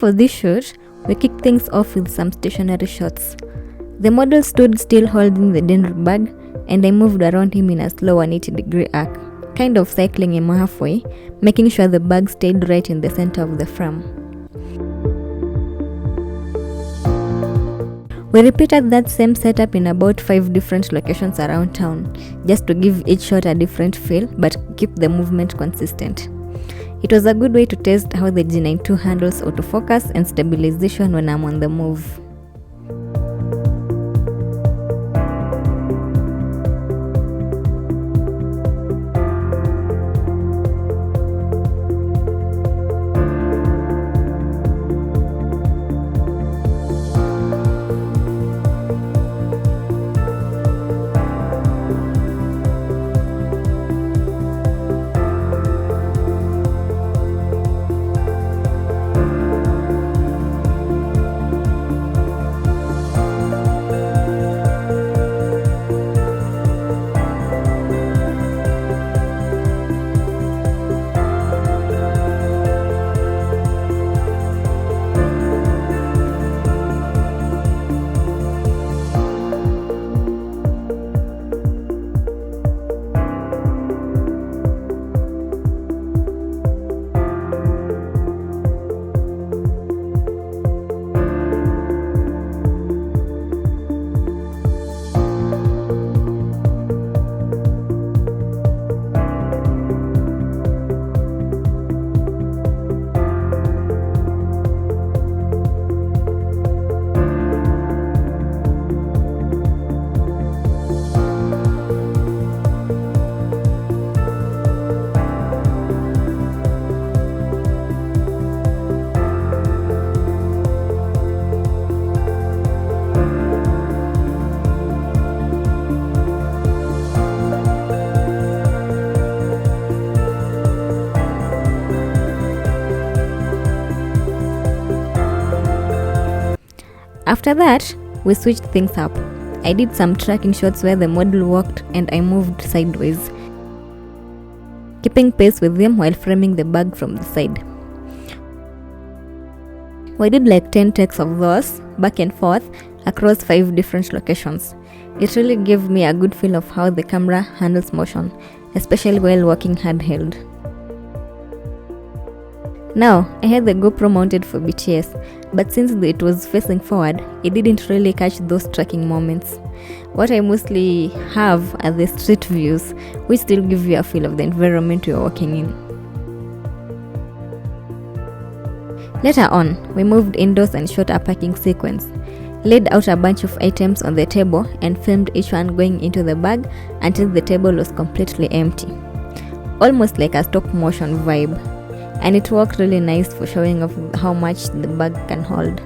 for this shoot, we kicked things off with some stationary shots. The model stood still holding the Denri bag, and I moved around him in a slow 180-degree arc, kind of cycling him halfway, making sure the bag stayed right in the center of the frame. We repeated that same setup in about 5 different locations around town, just to give each shot a different feel but keep the movement consistent. It was a good way to test how the G92 handles autofocus and stabilization when I'm on the move. After that, we switched things up. I did some tracking shots where the model walked and I moved sideways, keeping pace with them while framing the bag from the side. We did like 10 takes of those, back and forth, across 5 different locations. It really gave me a good feel of how the camera handles motion, especially while walking handheld. Now, I had the GoPro mounted for BTS, but since it was facing forward, it didn't really catch those tracking moments. What I mostly have are the street views, which still give you a feel of the environment you're walking in. Later on, we moved indoors and shot a packing sequence, laid out a bunch of items on the table and filmed each one going into the bag until the table was completely empty. Almost like a stop motion vibe. And it worked really nice for showing off how much the bag can hold.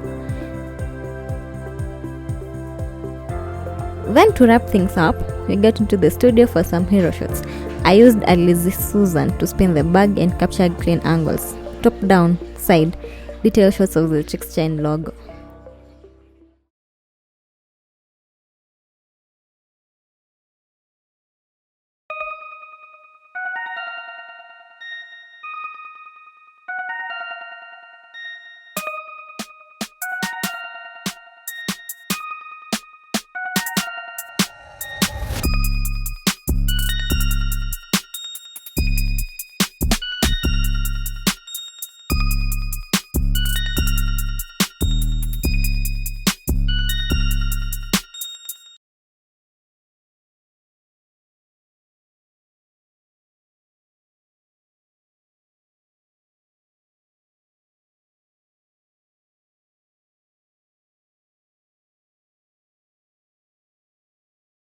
Then to wrap things up, we got into the studio for some hero shots. I used a Lazy Susan to spin the bag and capture clean angles, top down, side, detail shots of the Chick's Chain logo.